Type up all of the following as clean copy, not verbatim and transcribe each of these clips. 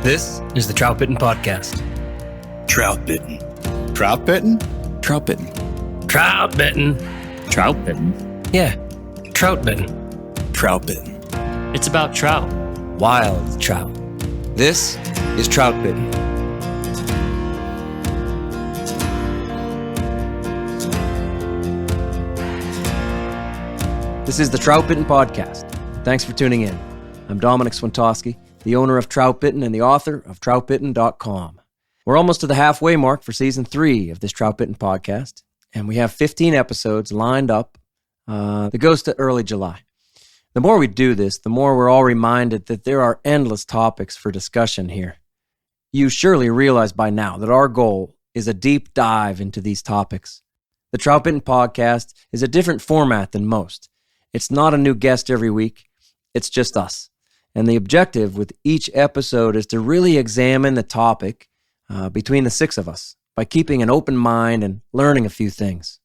This is the Troutbitten podcast. Troutbitten. Troutbitten? Troutbitten. Troutbitten. Troutbitten? Yeah, Troutbitten. Troutbitten. It's about trout. Wild trout. This is Troutbitten. This is the Troutbitten podcast. Thanks for tuning in. I'm Dominic Swantowski, the owner of Troutbitten and the author of troutbitten.com. We're almost to the halfway mark for season 3 of this Troutbitten podcast, and we have 15 episodes lined up that goes to early July. The more we do this, the more we're all reminded that there are endless topics for discussion here. You surely realize by now that our goal is a deep dive into these topics. The Troutbitten podcast is a different format than most. It's not a new guest every week. It's just us. And the objective with each episode is to really examine the topic between the 6 of us by keeping an open mind and learning a few things.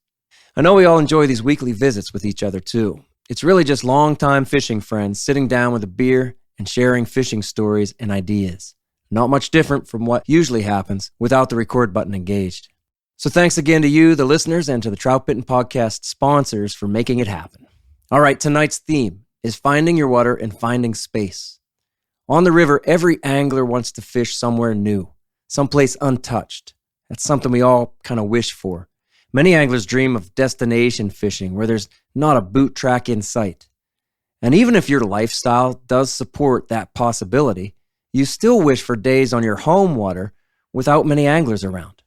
I know we all enjoy these weekly visits with each other too. It's really just longtime fishing friends sitting down with a beer and sharing fishing stories and ideas. Not much different from what usually happens without the record button engaged. So thanks again to you, the listeners, and to the Troutbitten podcast sponsors for making it happen. All right, tonight's theme is finding your water and finding space. On the river, every angler wants to fish somewhere new, someplace untouched. That's something we all kind of wish for. Many anglers dream of destination fishing where there's not a boot track in sight. And even if your lifestyle does support that possibility, you still wish for days on your home water without many anglers around.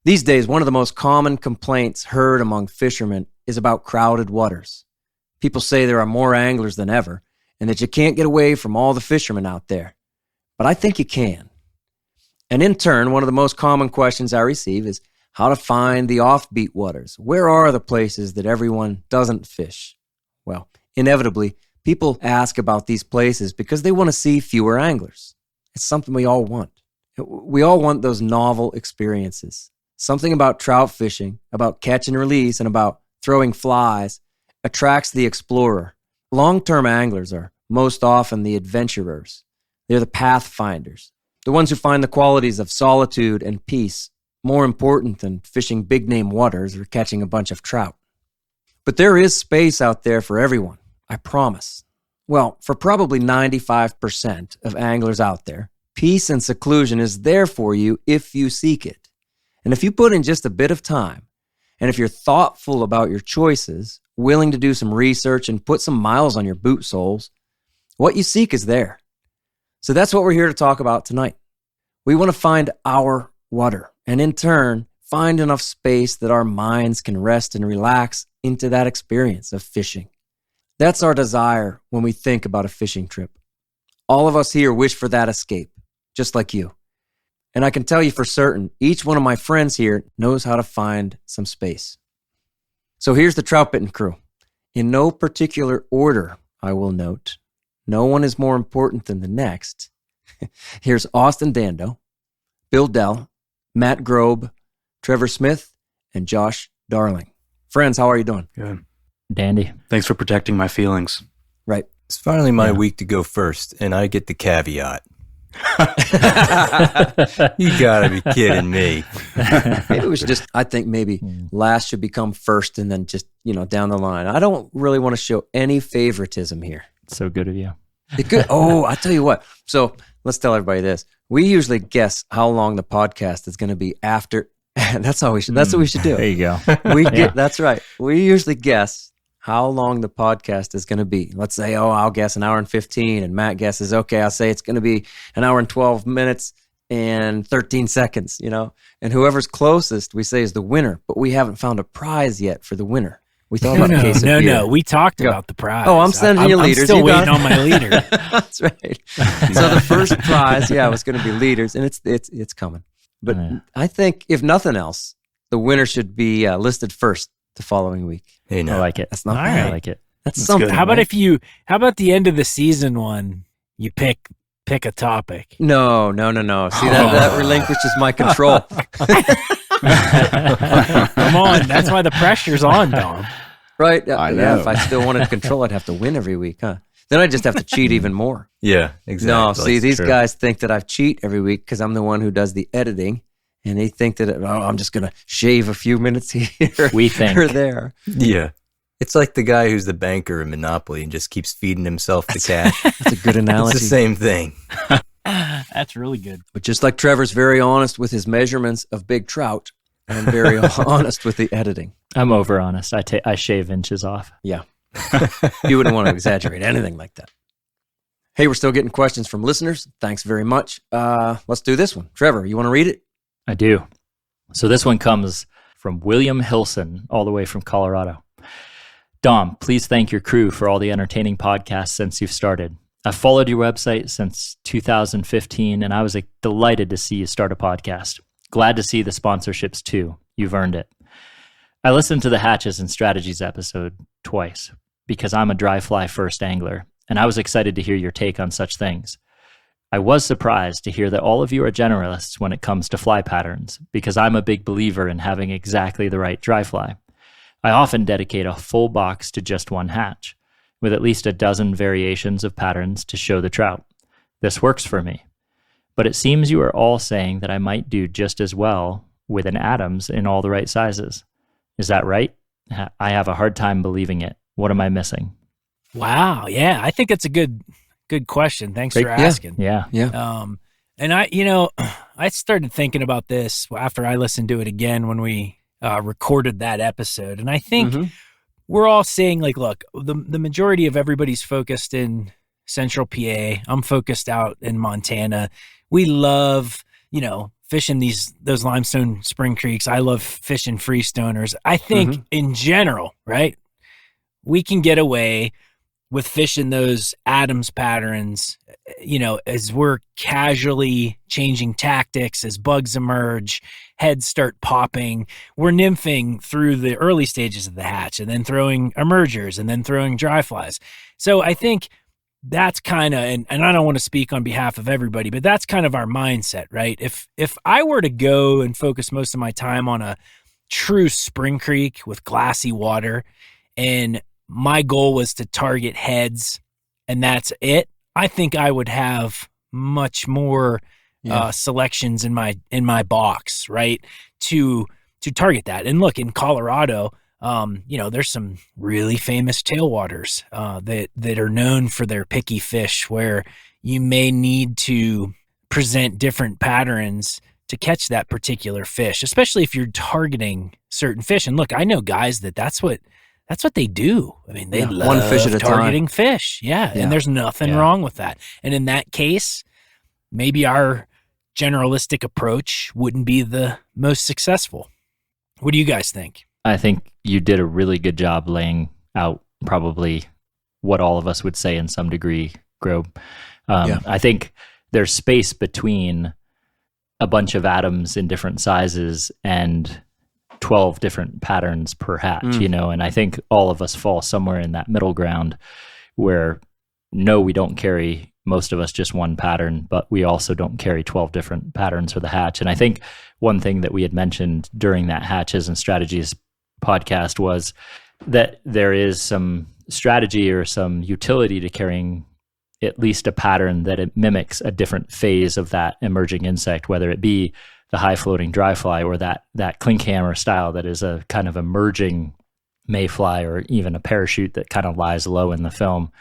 These days, one of the most common complaints heard among fishermen is about crowded waters. People say there are more anglers than ever and that you can't get away from all the fishermen out there. But I think you can. And in turn, one of the most common questions I receive is how to find the offbeat waters. Where are the places that everyone doesn't fish? Well, inevitably, people ask about these places because they want to see fewer anglers. It's something we all want. We all want those novel experiences. Something about trout fishing, about catch and release, and about throwing flies attracts the explorer. Long-term anglers are most often the adventurers. They're the pathfinders, the ones who find the qualities of solitude and peace more important than fishing big-name waters or catching a bunch of trout. But there is space out there for everyone, I promise. Well, for probably 95% of anglers out there, peace and seclusion is there for you if you seek it. And if you put in just a bit of time, and if you're thoughtful about your choices, willing to do some research and put some miles on your boot soles, what you seek is there. So that's what we're here to talk about tonight. We want to find our water, and in turn, find enough space that our minds can rest and relax into that experience of fishing. That's our desire when we think about a fishing trip. All of us here wish for that escape, just like you. And I can tell you for certain, each one of my friends here knows how to find some space. So here's the Troutbitten crew. In no particular order, I will note. No one is more important than the next. Here's Austin Dando, Bill Dell, Matt Grobe, Trevor Smith, and Josh Darling. Friends, how are you doing? Good. Dandy. Thanks for protecting my feelings. Right. It's finally my week to go first, and I get the caveat. You gotta be kidding me. Maybe we should I think maybe last should become first and then just, down the line. I don't really want to show any favoritism here. So good of you. I tell you what. So let's tell everybody this. We usually guess how long the podcast is going to be after. That's what we should do. There you go. That's right. We usually guess how long the podcast is going to be. Let's say, I'll guess an hour and 15, and Matt guesses, okay, I'll say it's going to be an hour and 12 minutes and 13 seconds, and whoever's closest we say is the winner, but we haven't found a prize yet for the winner. We thought about a case of beer. No, we talked about the prize. Oh, I'm sending you leaders. I'm still waiting on my leader. That's right. So the first prize, was going to be leaders, and it's coming. But I think, if nothing else, the winner should be listed first the following week. Hey, no. I like it. That's not bad. I like it. That's something. Good. How about the end of the season one? You pick a topic. No. See, that relinquishes my control. Come on, that's why the pressure's on, Dom. Right? I know. Yeah, if I still wanted control, I'd have to win every week, huh? Then I just have to cheat even more. Yeah, exactly. No, see, these True. guys think that I cheat every week because I'm the one who does the editing, and they think that I'm just going to shave a few minutes here We think. or there. Yeah. It's like the guy who's the banker in Monopoly and just keeps feeding himself the cash. That's a good It's analogy. the same thing. That's really good. But just like Trevor's very honest with his measurements of big trout, I'm very honest with the editing. I'm over honest. I shave inches off. Yeah. You wouldn't want to exaggerate anything like that. Hey, we're still getting questions from listeners. Thanks very much. Let's do this one. Trevor, you want to read it? I do. So this one comes from William Hilson, all the way from Colorado. Dom, please thank your crew for all the entertaining podcasts since you've started. I've followed your website since 2015, and I was delighted to see you start a podcast. Glad to see the sponsorships too. You've earned it. I listened to the Hatches and Strategies episode twice because I'm a dry fly first angler, and I was excited to hear your take on such things. I was surprised to hear that all of you are generalists when it comes to fly patterns, because I'm a big believer in having exactly the right dry fly. I often dedicate a full box to just one hatch, with at least a dozen variations of patterns to show the trout. This works for me. But it seems you are all saying that I might do just as well with an Adams in all the right sizes. Is that right? I have a hard time believing it. What am I missing? Wow. Yeah. I think it's a good question. Thanks for asking. Yeah. And I started thinking about this after I listened to it again when we recorded that episode. And I think we're all saying, like, look, the majority of everybody's focused in central PA. I'm focused out in Montana. We love, fishing those limestone spring creeks. I love fishing freestoners. I think in general, right, we can get away with fishing those Adams patterns, as we're casually changing tactics, as bugs emerge, heads start popping, we're nymphing through the early stages of the hatch and then throwing emergers and then throwing dry flies. So I think that's kind of, and I don't want to speak on behalf of everybody, but that's kind of our mindset, right? If I were to go and focus most of my time on a true spring creek with glassy water, and my goal was to target heads, and that's it, I think I would have much more selections in my box, right, to target that. And look, in Colorado, there's some really famous tailwaters that are known for their picky fish, where you may need to present different patterns to catch that particular fish, especially if you're targeting certain fish. And look, I know guys that's what they do. I mean, they love one fish at a targeting time. fish. Yeah. And there's nothing wrong with that. And in that case, maybe our generalistic approach wouldn't be the most successful. What do you guys think? I think you did a really good job laying out probably what all of us would say in some degree, Grobe. I think there's space between a bunch of Adams in different sizes and 12 different patterns per hatch, and I think all of us fall somewhere in that middle ground where, no, we don't carry, most of us, just one pattern, but we also don't carry 12 different patterns for the hatch. And I think one thing that we had mentioned during that Hatches and Strategies podcast was that there is some strategy or some utility to carrying at least a pattern that it mimics a different phase of that emerging insect, whether it be the high floating dry fly or that clinkhammer style that is a kind of emerging mayfly, or even a parachute that kind of lies low in the film.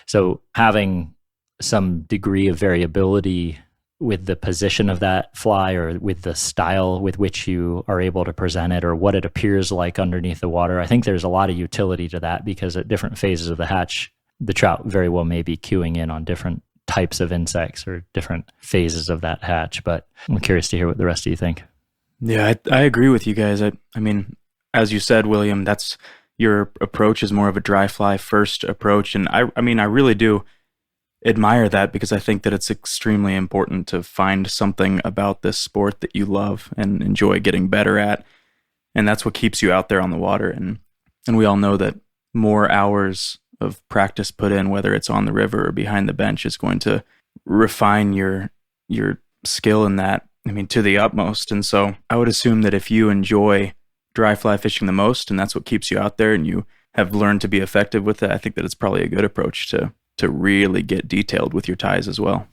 So having some degree of variability with the position of that fly, or with the style with which you are able to present it, or what it appears like underneath the water, I think there's a lot of utility to that, because at different phases of the hatch, the trout very well may be cueing in on different types of insects or different phases of that hatch. But I'm curious to hear what the rest of you think. Yeah, I agree with you guys. I mean, as you said, William, that's your approach is more of a dry fly first approach. And I really do admire that, because I think that it's extremely important to find something about this sport that you love and enjoy getting better at. And that's what keeps you out there on the water. And we all know that more hours of practice put in, whether it's on the river or behind the bench, is going to refine your skill in that, to the utmost. And so I would assume that if you enjoy dry fly fishing the most, and that's what keeps you out there, and you have learned to be effective with it, I think that it's probably a good approach to to really get detailed with your ties as well.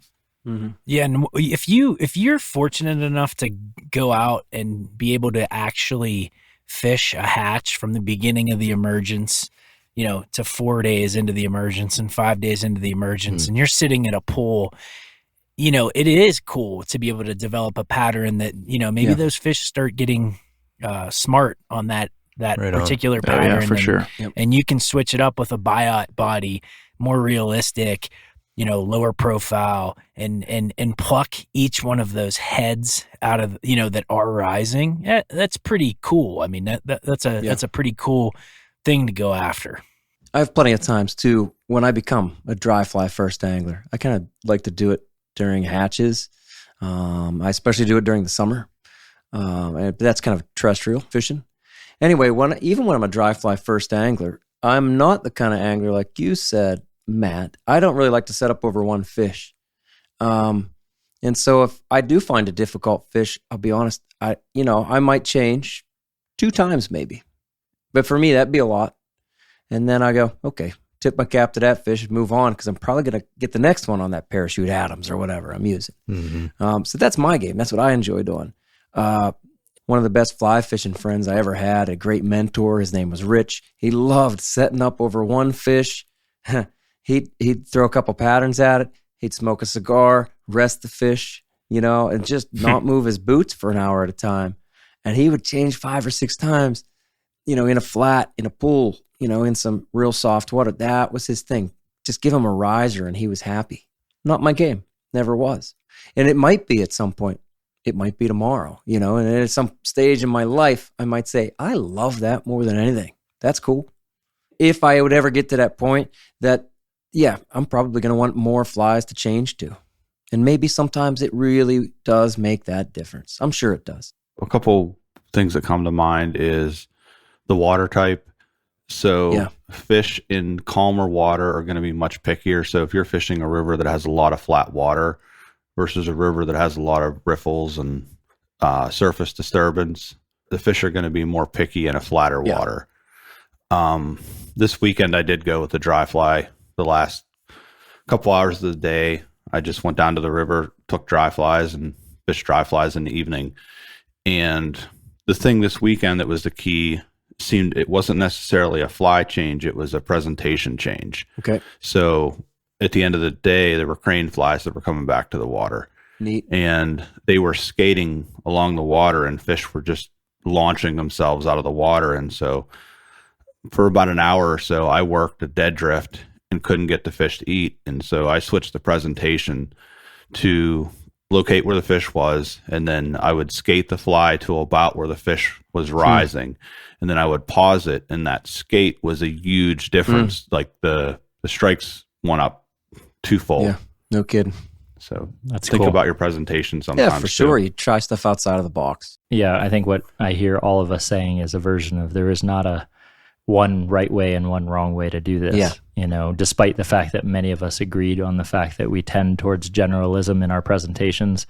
Mm-hmm. Yeah, and if you're fortunate enough to go out and be able to actually fish a hatch from the beginning of the emergence, to 4 days into the emergence and 5 days into the emergence, and you're sitting at a pool, it is cool to be able to develop a pattern that, maybe those fish start getting smart on that Right particular on. pattern. Oh, yeah, for and, sure. And you can switch it up with a biot body, more realistic, lower profile, and pluck each one of those heads out of, that are rising. That's pretty cool. I mean, that's a pretty cool thing to go after. I have plenty of times too, when I become a dry fly first angler, I kind of like to do it during hatches. I especially do it during the summer. And that's kind of terrestrial fishing. Anyway, even when I'm a dry fly first angler, I'm not the kind of angler like you said, Matt. I don't really like to set up over one fish. And so if I do find a difficult fish, I'll be honest, I might change 2 times maybe. But for me, that'd be a lot. And then I go, okay, tip my cap to that fish and move on, because I'm probably going to get the next one on that Parachute Adams or whatever I'm using. Mm-hmm. So that's my game. That's what I enjoy doing. One of the best fly fishing friends I ever had, a great mentor. His name was Rich. He loved setting up over one fish. He'd throw a couple patterns at it. He'd smoke a cigar, rest the fish, and just not move his boots for an hour at a time. And he would change 5 or 6 times, in a flat, in a pool, in some real soft water. That was his thing. Just give him a riser and he was happy. Not my game. Never was. And it might be at some point. It might be tomorrow, and at some stage in my life, I might say, I love that more than anything. That's cool. If I would ever get to that point that, I'm probably going to want more flies to change to. And maybe sometimes it really does make that difference. I'm sure it does. A couple things that come to mind is the water type. So fish in calmer water are going to be much pickier. So if you're fishing a river that has a lot of flat water versus a river that has a lot of riffles and surface disturbance, the fish are going to be more picky in a flatter water. This weekend I did go with the dry fly. The last couple hours of the day, I just went down to the river, took dry flies and fished dry flies in the evening. And the thing this weekend that was the key it wasn't necessarily a fly change, it was a presentation change. Okay. So at the end of the day, there were crane flies that were coming back to the water. Neat. And they were skating along the water and fish were just launching themselves out of the water. And so for about an hour or so, I worked a dead drift and couldn't get the fish to eat. And so I switched the presentation to locate where the fish was, and then I would skate the fly to about where the fish was rising, and then I would pause it, and that skate was a huge difference. Like the strikes went up twofold. Yeah, no kidding. So That's think cool. about your presentation sometimes. Yeah, for sure. You try stuff outside of the box. Yeah, I think what I hear all of us saying is a version of there is not a one right way and one wrong way to do this. Yeah. Despite the fact that many of us agreed on the fact that we tend towards generalism in our presentations,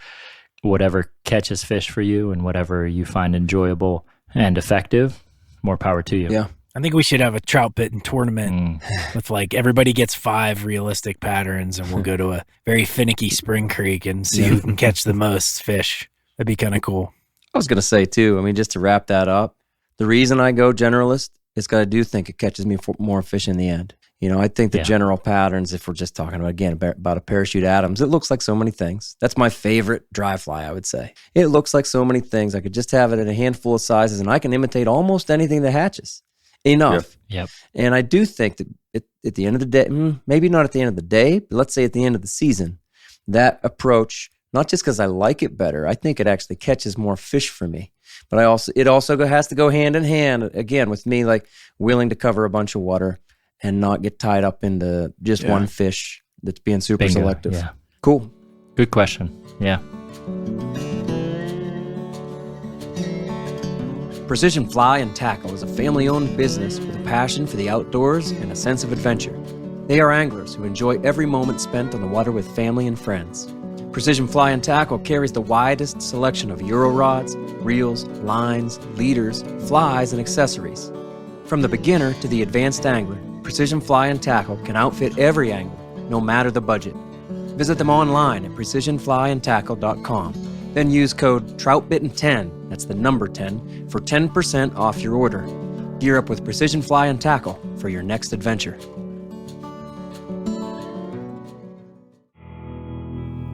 whatever catches fish for you and whatever you find enjoyable and effective, more power to you. Yeah. I think we should have a Troutbitten tournament with everybody gets 5 realistic patterns, and we'll go to a very finicky spring creek and see who can catch the most fish. That'd be kind of cool. I was going to say too, just to wrap that up, the reason I go generalist is because I do think it catches me more fish in the end. I think the general patterns, if we're just talking about a Parachute Adams, it looks like so many things. That's my favorite dry fly, I would say. It looks like so many things. I could just have it in a handful of sizes, and I can imitate almost anything that hatches. Enough. Yep. And I do think that at the end of the day, maybe not at the end of the day, but let's say at the end of the season, that approach, not just because I like it better, I think it actually catches more fish for me. But it also has to go hand in hand, again, with me willing to cover a bunch of water and not get tied up into just one fish that's being super selective. Yeah. Cool. Good question. Yeah. Precision Fly and Tackle is a family-owned business with a passion for the outdoors and a sense of adventure. They are anglers who enjoy every moment spent on the water with family and friends. Precision Fly and Tackle carries the widest selection of Euro rods, reels, lines, leaders, flies, and accessories. From the beginner to the advanced angler, Precision Fly and Tackle can outfit every angler no matter the budget. Visit them online at precisionflyandtackle.com. Then use code TROUTBITTEN10, that's the number 10, for 10% off your order. Gear up with Precision Fly and Tackle for your next adventure.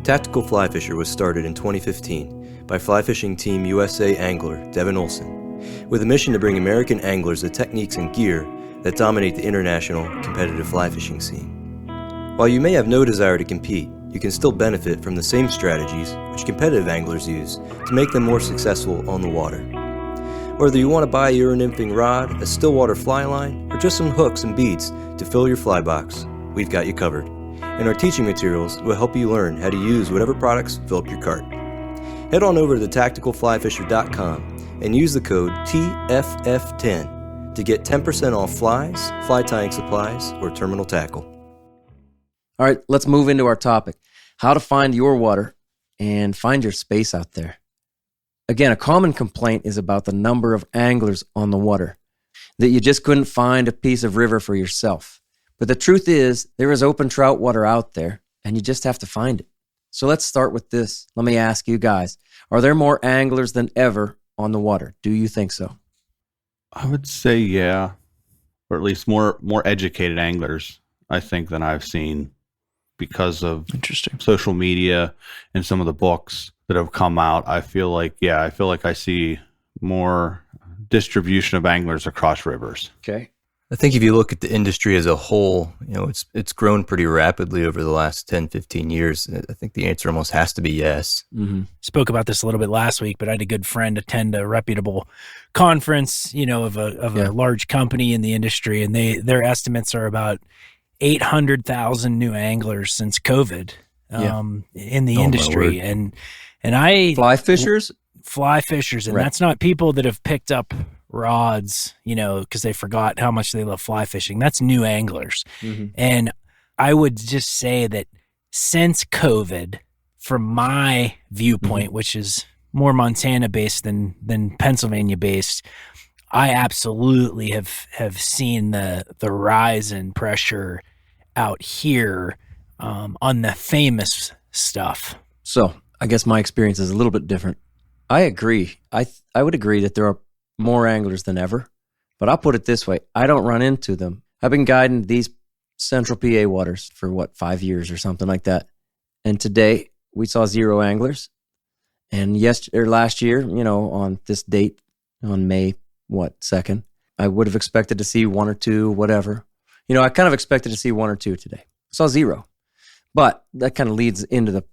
Tactical Fly Fisher was started in 2015 by fly fishing team USA angler Devin Olson, with a mission to bring American anglers the techniques and gear that dominate the international competitive fly fishing scene. While you may have no desire to compete, you can still benefit from the same strategies which competitive anglers use to make them more successful on the water. Whether you want to buy a euro-nymphing rod, a stillwater fly line, or just some hooks and beads to fill your fly box, we've got you covered. And our teaching materials will help you learn how to use whatever products fill up your cart. Head on over to thetacticalflyfisher.com and use the code TFF10 to get 10% off flies, fly tying supplies, or terminal tackle. All right, let's move into our topic, how to find your water and find your space out there. Again, a common complaint is about the number of anglers on the water, that you just couldn't find a piece of river for yourself. But the truth is, there is open trout water out there, and you just have to find it. So let's start with this. Let me ask you guys, are there more anglers than ever on the water? Do you think so? I would say yeah, or at least more educated anglers, I think, than I've seen because of social media and some of the books that have come out. I feel like I see more distribution of anglers across rivers. Okay. I think if you look at the industry as a whole, it's grown pretty rapidly over the last 10, 15 years. I think the answer almost has to be yes. Mm-hmm. Spoke about this a little bit last week, but I had a good friend attend a reputable conference, of a large company in the industry, and their estimates are about 800,000 new anglers since COVID in the industry. And fly fishers, and that's not people that have picked up rods, because they forgot how much they love fly fishing. That's new anglers. Mm-hmm. And I would just say that since COVID, from my viewpoint, which is more Montana based than Pennsylvania based, I absolutely have seen the rise in pressure out here on the famous stuff. So I guess my experience is a little bit different. I agree. I would agree that there are more anglers than ever, but I'll put it this way. I don't run into them. I've been guiding these central PA waters for 5 years or something like that. And today we saw 0 anglers. And last year, on this date, on May 2nd, I would have expected to see 1 or 2, whatever. I kind of expected to see 1 or 2 today. Saw 0. But that kind of leads into the,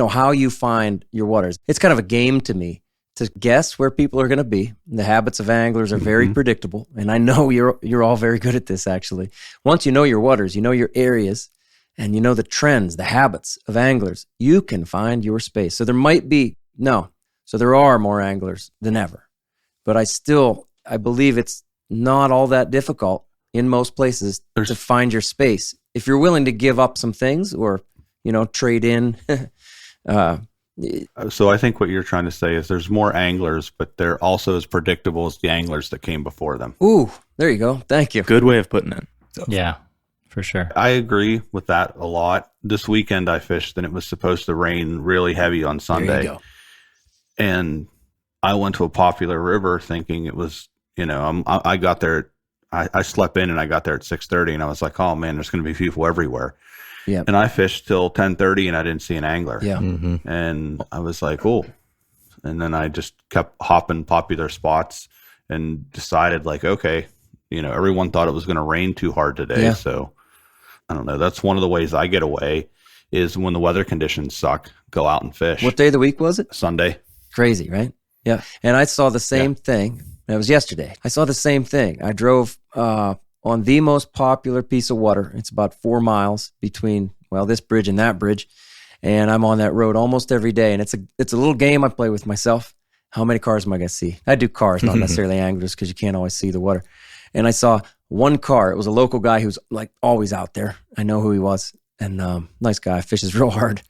how you find your waters. It's kind of a game to me to guess where people are going to be. The habits of anglers are very predictable. And I know you're all very good at this, actually. Once you know your waters, you know your areas, and you know the trends, the habits of anglers, you can find your space. So there are more anglers than ever. But I believe it's not all that difficult in most places to find your space. If you're willing to give up some things or, trade in. So I think what you're trying to say is there's more anglers, but they're also as predictable as the anglers that came before them. Ooh, there you go. Thank you. Good way of putting it. Yeah, for sure. I agree with that a lot. This weekend I fished and it was supposed to rain really heavy on Sunday. There you go. And I went to a popular river thinking it was, I got there, I slept in and I got there at 6:30 and I was like, oh man, there's going to be people everywhere. Yeah. And I fished till 10:30 and I didn't see an angler. Yeah. Mm-hmm. And I was like, oh. And then I just kept hopping popular spots and decided okay, everyone thought it was going to rain too hard today. Yeah. So I don't know. That's one of the ways I get away is when the weather conditions suck, go out and fish. What day of the week was it? Sunday. Crazy, right? Yeah. And I saw the same thing. It was yesterday. I saw the same thing. I drove on the most popular piece of water. It's about 4 miles between, this bridge and that bridge. And I'm on that road almost every day. And it's a little game I play with myself. How many cars am I going to see? I do cars, not necessarily anglers, because you can't always see the water. And I saw one car. It was a local guy who's always out there. I know who he was. And nice guy, fishes real hard.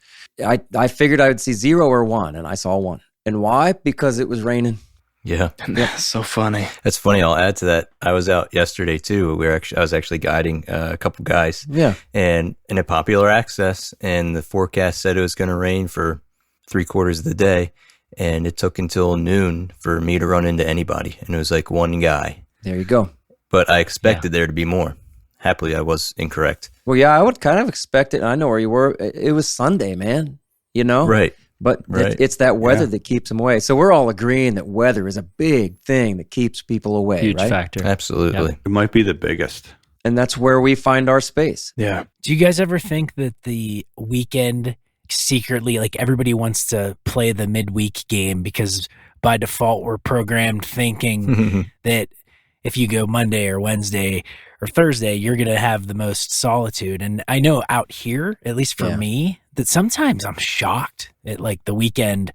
I figured I would see 0 or 1, and I saw 1. And why? Because it was raining. Yeah. That's so funny. That's funny. I'll add to that. I was out yesterday too. I was actually guiding a couple guys. Yeah. And in a popular access, and the forecast said it was going to rain for 3/4 of the day. And it took until noon for me to run into anybody. And it was like one guy. There you go. But I expected there to be more. Happily, I was incorrect. Well, yeah, I would kind of expect it. I know where you were. It was Sunday, man. You know? Right. But Right. it's that weather that keeps them away. So we're all agreeing that weather is a big thing that keeps people away, Huge right? factor. Absolutely. Yep. It might be the biggest. And that's where we find our space. Yeah. Do you guys ever think that the weekend secretly, like everybody wants to play the midweek game because by default we're programmed thinking that if you go Monday or Wednesday or Thursday, you're going to have the most solitude. And I know out here, at least for me, that sometimes I'm shocked at like the weekend,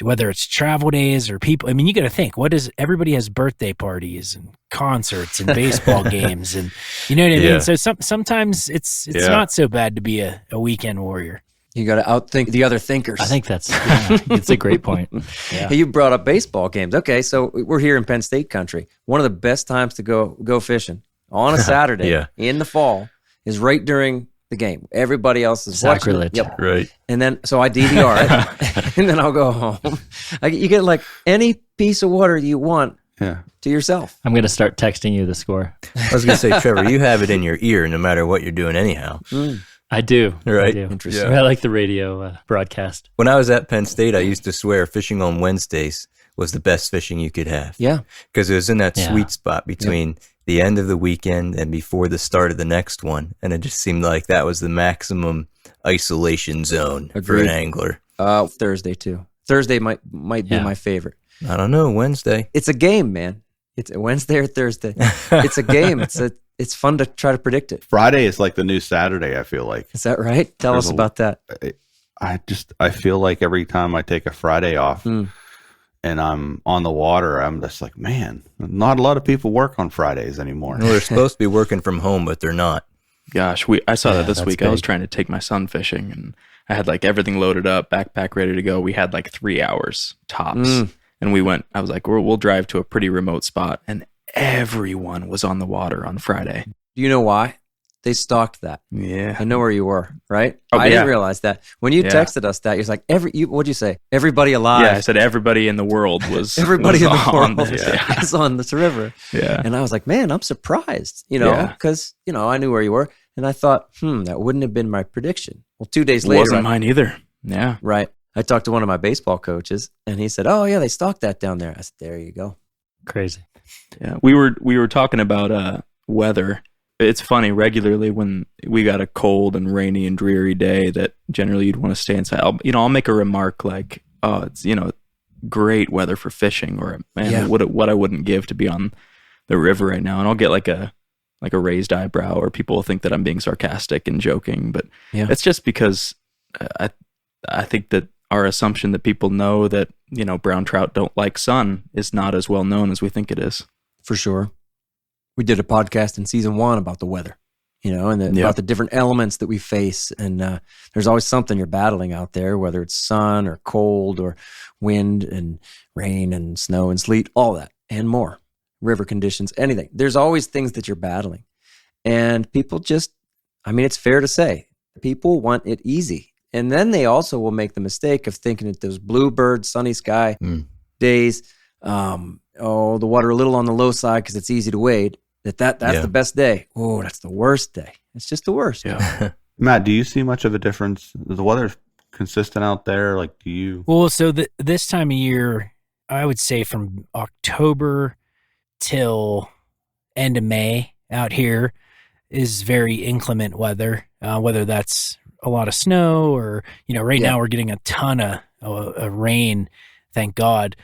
whether it's travel days or people. I mean, you got to think, everybody has birthday parties and concerts and baseball games, and you know what I mean? So sometimes it's not so bad to be a weekend warrior. You got to outthink the other thinkers. I think it's a great point. Yeah. Hey, you brought up baseball games. Okay, so we're here in Penn State country. One of the best times to go fishing on a Saturday in the fall is right during the game. Everybody else is Sacrilege. watching. Yep. Right. And then, so I DVR it, and then I'll go home. You get like any piece of water you want to yourself. I'm going to start texting you the score. I was going to say, Trevor, you have it in your ear no matter what you're doing anyhow. I do. Right. I do. Interesting. I like the radio broadcast. When I was at Penn State, I used to swear fishing on Wednesdays was the best fishing you could have. Yeah. Because it was in that sweet spot between the end of the weekend and before the start of the next one. And it just seemed like that was the maximum isolation zone for an angler. Thursday too. Thursday might be my favorite. I don't know, Wednesday. It's a game, man. It's a Wednesday or Thursday. It's a game. It's fun to try to predict it. Friday is like the new Saturday, I feel like. Is that right? Tell us about that. I feel like every time I take a Friday off and I'm on the water, I'm just like, man, not a lot of people work on Fridays anymore. Well, they're supposed to be working from home, but they're not. Gosh, I saw that this week. big. I was trying to take my son fishing, and I had like everything loaded up, backpack ready to go. We had like 3 hours tops. And we went, I was like, we'll drive to a pretty remote spot. And everyone was on the water on Friday. Do you know why? They stocked that. Yeah. I know where you were, right? Oh, I didn't realize that. When you texted us that, you're like, what'd you say? Everybody alive. Yeah, I said everybody in the world was Everybody was in the on world this. Yeah. is on this river. Yeah. And I was like, man, I'm surprised, because, I knew where you were. And I thought, that wouldn't have been my prediction. Well, 2 days later. Wasn't mine either. Yeah. Right. I talked to one of my baseball coaches, and he said, oh, yeah, they stocked that down there. I said, there you go. Crazy. Yeah. We were talking about weather. It's funny, regularly when we got a cold and rainy and dreary day that generally you'd want to stay inside. I'll make a remark like, oh, it's, great weather for fishing, or man, what I wouldn't give to be on the river right now. And I'll get like a raised eyebrow, or people will think that I'm being sarcastic and joking, but it's just because I think that our assumption that people know that, brown trout don't like sun is not as well known as we think it is. For sure. We did a podcast in season 1 about the weather, about the different elements that we face. And there's always something you're battling out there, whether it's sun or cold or wind and rain and snow and sleet, all that and more. River conditions, anything. There's always things that you're battling. And people it's fair to say, people want it easy. And then they also will make the mistake of thinking that those bluebird, sunny sky days, the water a little on the low side because it's easy to wade, that's the best day. Oh, that's the worst day. It's just the worst. Yeah. Matt, do you see much of a difference? Is the weather consistent out there? Like, do you? Well, so this time of year, I would say from October till end of May out here is very inclement weather, whether that's a lot of snow or, right now we're getting a ton of rain. Thank God.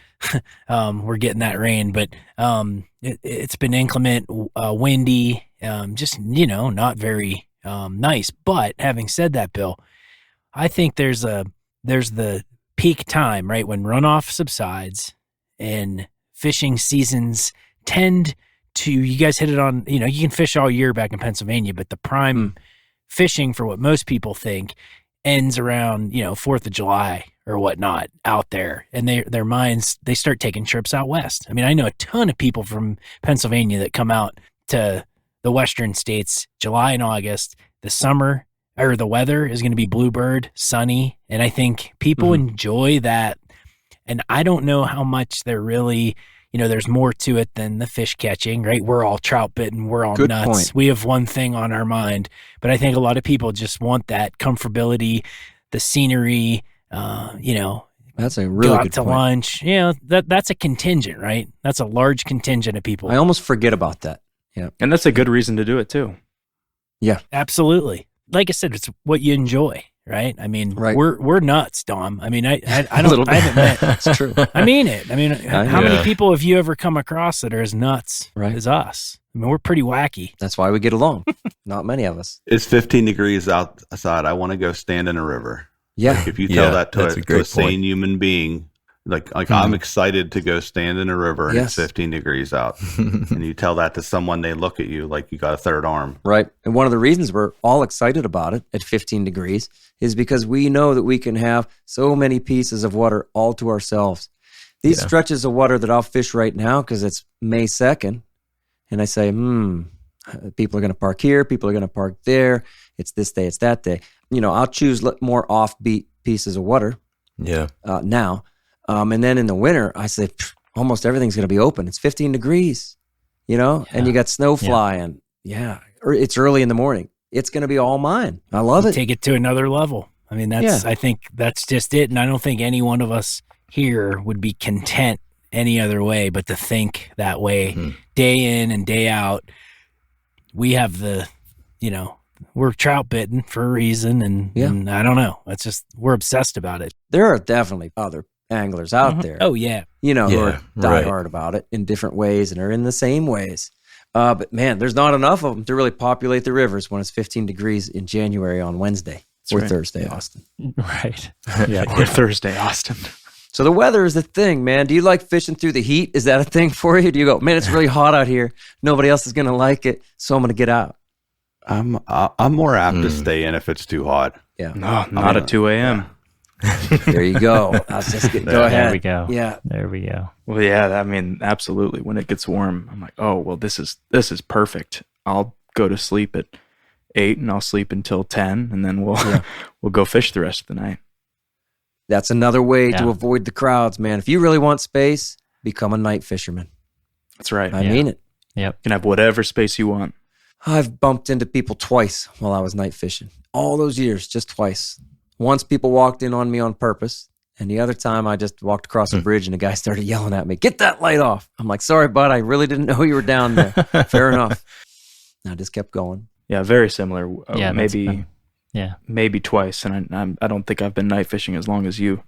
We're getting that rain, but it's been inclement, windy, just, not very nice. But having said that, Bill, I think there's the peak time, right, when runoff subsides and fishing seasons tend to, you guys hit it on, you can fish all year back in Pennsylvania, but the prime fishing for what most people think ends around, 4th of July, or whatnot out there, and their minds, they start taking trips out west. I mean, I know a ton of people from Pennsylvania that come out to the western states July and August. The summer, or the weather is going to be bluebird, sunny, and I think people enjoy that. And I don't know how much they're really, there's more to it than the fish catching, right? We're all trout bitten, we're all nuts. Point. We have one thing on our mind, but I think a lot of people just want that comfortability, the scenery, that's a really go out good to point. lunch. That's a contingent, right? That's a large contingent of people. I almost forget about that. Yeah. And that's a good reason to do it too. Yeah. Absolutely. Like I said, it's what you enjoy, right? I mean, Right. we're nuts, Dom. I mean, I don't, I haven't met. That's true. I mean it. I mean, how many Yeah. people have you ever come across that are as nuts Right. as us? I mean, we're pretty wacky. That's why we get along. Not many of us. It's 15 degrees outside. I want to go stand in a river. Yeah. Like if you tell Yeah, that to that's a to a great sane point. human being, like I'm excited to go stand in a river and Yes. it's 15 degrees out, and you tell that to someone, they look at you like you got a third arm. Right. And one of the reasons we're all excited about it at 15 degrees is because we know that we can have so many pieces of water all to ourselves. These Yeah. stretches of water that I'll fish right now, because it's May 2nd, and I say, people are going to park here, people are going to park there. It's this day, it's that day. I'll choose more offbeat pieces of water Yeah. now. And then in the winter, I say, almost everything's going to be open. It's 15 degrees, and you got snow flying. Yeah. Or it's early in the morning. It's going to be all mine. I love it. Take it to another level. I mean, I think that's just it. And I don't think any one of us here would be content any other way but to think that way day in and day out. We have we're trout bitten for a reason. And I don't know. It's just, we're obsessed about it. There are definitely other anglers out there, Oh, yeah. who are right. diehard about it in different ways and are in the same ways. But man, there's not enough of them to really populate the rivers when it's 15 degrees in January on Wednesday or right. Thursday, Austin. Right. Or Thursday, Austin. So the weather is the thing, man. Do you like fishing through the heat? Is that a thing for you? Do you go, man, it's really hot out here. Nobody else is going to like it, so I'm going to get out. I'm more apt to stay in if it's too hot. Yeah. No, not at 2 a.m. There you go. I was just kidding. Go ahead. There we go. Yeah. There we go. Well, yeah, I mean, absolutely. When it gets warm, I'm like, oh, well, this is perfect. I'll go to sleep at 8 and I'll sleep until 10, and then we'll go fish the rest of the night. That's another way to Yeah. avoid the crowds, man. If you really want space, become a night fisherman. That's right. I You mean it. Yep. can have whatever space you want. I've bumped into people twice while I was night fishing. All those years, just twice. Once people walked in on me on purpose, and the other time I just walked across a bridge and a guy started yelling at me, "Get that light off." I'm like, "Sorry, bud, I really didn't know you were down there." Fair enough. I just kept going. Yeah, very similar. Yeah, that's maybe fun. Yeah. maybe twice, and I don't think I've been night fishing as long as you,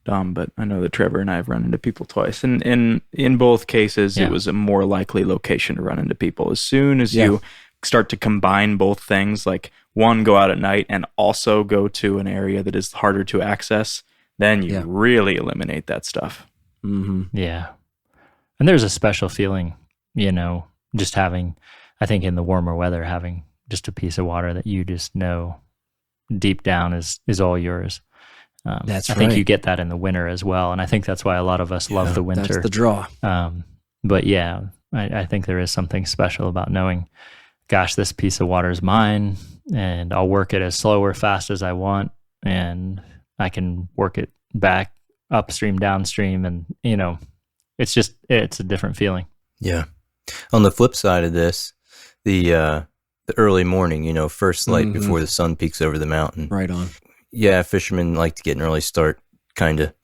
Dom, but I know that Trevor and I have run into people twice, and in both cases, Yeah. it was a more likely location to run into people. As soon as you start to combine both things, like one, go out at night and also go to an area that is harder to access, then you really eliminate that stuff. Mm-hmm. Yeah. And there's a special feeling, just having, I think in the warmer weather, having just a piece of water that you just know deep down is all yours. That's I think right. you get that in the winter as well. And I think that's why a lot of us love the winter. That's the draw. But yeah, I think there is something special about knowing, gosh, this piece of water is mine, and I'll work it as slow or fast as I want, and I can work it back upstream, downstream, and it's a different feeling. Yeah. On the flip side of this, the early morning, first light before the sun peaks over the mountain. Right on. Yeah, fishermen like to get an early start, kind of.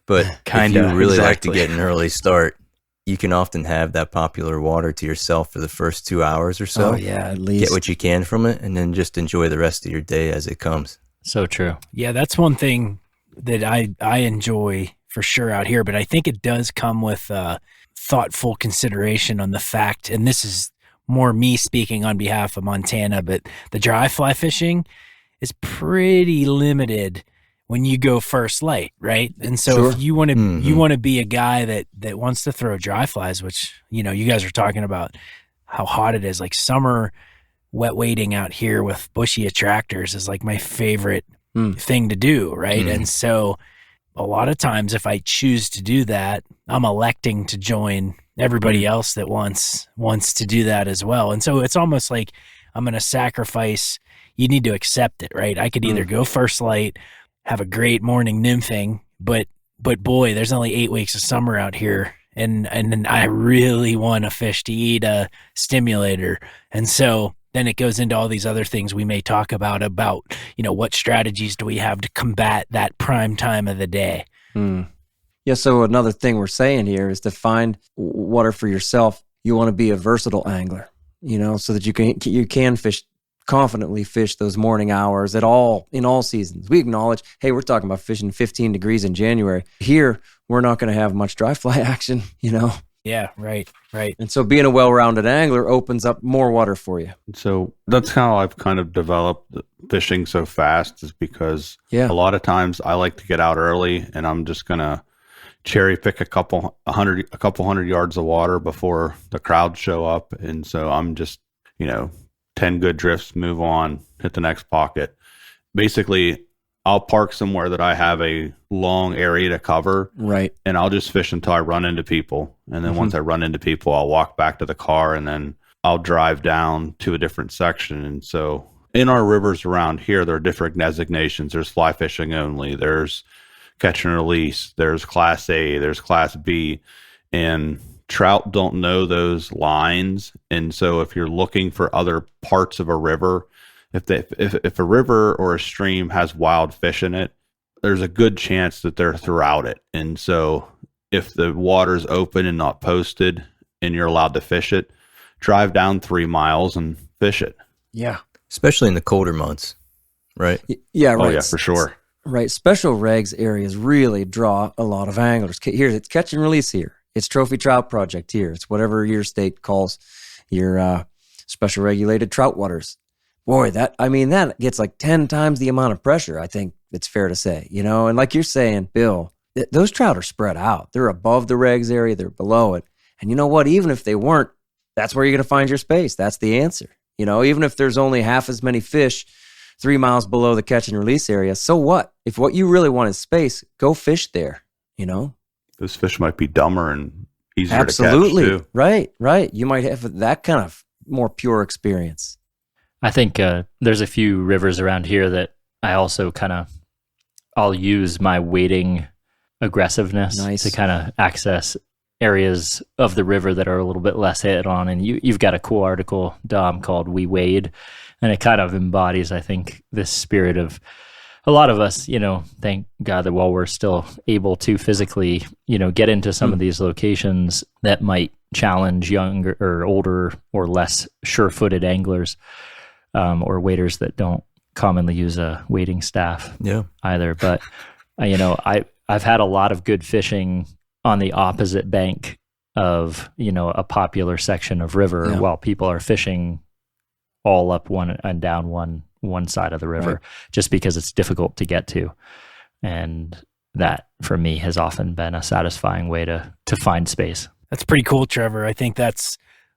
But Kinda, if you really like to exactly. get an early start, you can often have that popular water to yourself for the first 2 hours or so. Oh, yeah, at least. Get what you can from it, and then just enjoy the rest of your day as it comes. So true. Yeah, that's one thing that I enjoy for sure out here, but I think it does come with thoughtful consideration on the fact, and this is more me speaking on behalf of Montana, but the dry fly fishing is pretty limited when you go first light, right? And so if you want to be a guy that wants to throw dry flies, which you guys are talking about how hot it is, like summer wet wading out here with bushy attractors is like my favorite thing to do, right? And so a lot of times if I choose to do that, I'm electing to join everybody else that wants to do that as well. And so it's almost like I'm going to sacrifice. You need to accept it, right? I could either go first light, have a great morning nymphing, but boy, there's only 8 weeks of summer out here. And I really want to fish to eat a stimulator. And so then it goes into all these other things we may talk about, what strategies do we have to combat that prime time of the day? Yeah, so another thing we're saying here is to find water for yourself. You want to be a versatile angler, so that you can confidently fish those morning hours in all seasons. We acknowledge, hey, we're talking about fishing 15 degrees in January. Here, we're not going to have much dry fly action, Yeah, right. And so being a well-rounded angler opens up more water for you. So that's how I've kind of developed fishing so fast, is because a lot of times I like to get out early and I'm just going to cherry pick a couple hundred yards of water before the crowd show up. And so I'm just, 10 good drifts, move on, hit the next pocket. Basically, I'll park somewhere that I have a long area to cover. Right. And I'll just fish until I run into people. And then once I run into people, I'll walk back to the car and then I'll drive down to a different section. And so in our rivers around here, there are different designations. There's fly fishing only. There's catch and release. There's class A. There's class B. And trout don't know those lines. And so if you're looking for other parts of a river, if a river or a stream has wild fish in it, there's a good chance that they're throughout it. And so if the water's open and not posted and you're allowed to fish it, drive down 3 miles and fish it. Yeah. Especially in the colder months, right? Yeah, right. Oh, yeah, for sure. Right. Special regs areas really draw a lot of anglers. Here, it's catch and release here. It's Trophy Trout Project here. It's whatever your state calls your special regulated trout waters. Boy, that gets like 10 times the amount of pressure, I think it's fair to say, and like you're saying, Bill, those trout are spread out. They're above the regs area. They're below it. And you know what? Even if they weren't, that's where you're going to find your space. That's the answer. Even if there's only half as many fish 3 miles below the catch and release area, so what? If what you really want is space, go fish there, Those fish might be dumber and easier Absolutely. to catch too. Right. You might have that kind of more pure experience. I think there's a few rivers around here that I also I'll use my wading aggressiveness to kind of access areas of the river that are a little bit less hit on. And you've got a cool article, Dom, called We Wade, and it kind of embodies, I think, this spirit of a lot of us, thank God that while we're still able to physically, get into some of these locations that might challenge younger or older or less sure-footed anglers, or waders that don't commonly use a wading staff either. But, I've had a lot of good fishing on the opposite bank of, a popular section of river while people are fishing all up one and down one side of the river, just because it's difficult to get to. And that, for me, has often been a satisfying way to find space. That's pretty cool, Trevor. I think that's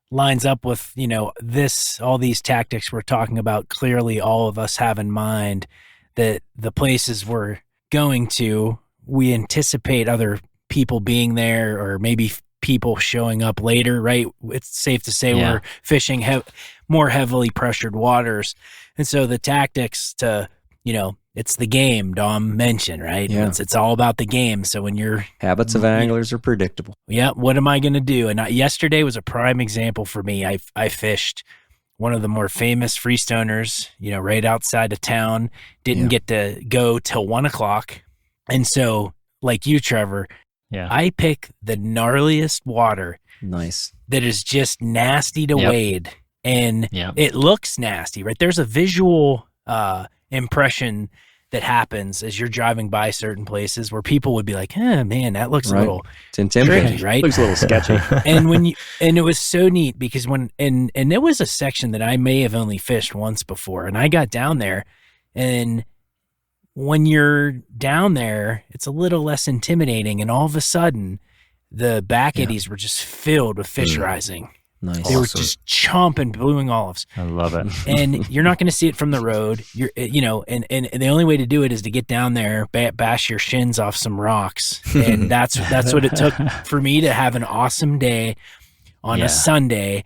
lines up with, all these tactics we're talking about. Clearly, all of us have in mind that the places we're going to, we anticipate other people being there, or maybe people showing up later, right? It's safe to say we're fishing more heavily pressured waters. And so the tactics to, it's the game Dom mentioned, right? Yeah. It's all about the game. So when you're... Habits of anglers are predictable. Yeah. What am I going to do? And yesterday was a prime example for me. I fished one of the more famous freestoners, right outside of town. Didn't get to go till 1:00. And so, like you, Trevor, I pick the gnarliest water. Nice. That is just nasty to wade. And it looks nasty, right? There's a visual impression that happens as you're driving by certain places where people would be like, man, that looks a little... It's intimidating, tricky, right? Looks a little sketchy. And it was so neat because and it was a section that I may have only fished once before. And I got down there, and when you're down there, it's a little less intimidating. And all of a sudden, the back eddies were just filled with fish rising. Nice. They were Awesome. just chomping blue wing olives. I love it. And you're not going to see it from the road. And the only way to do it is to get down there, bash your shins off some rocks. And that's what it took for me to have an awesome day on a Sunday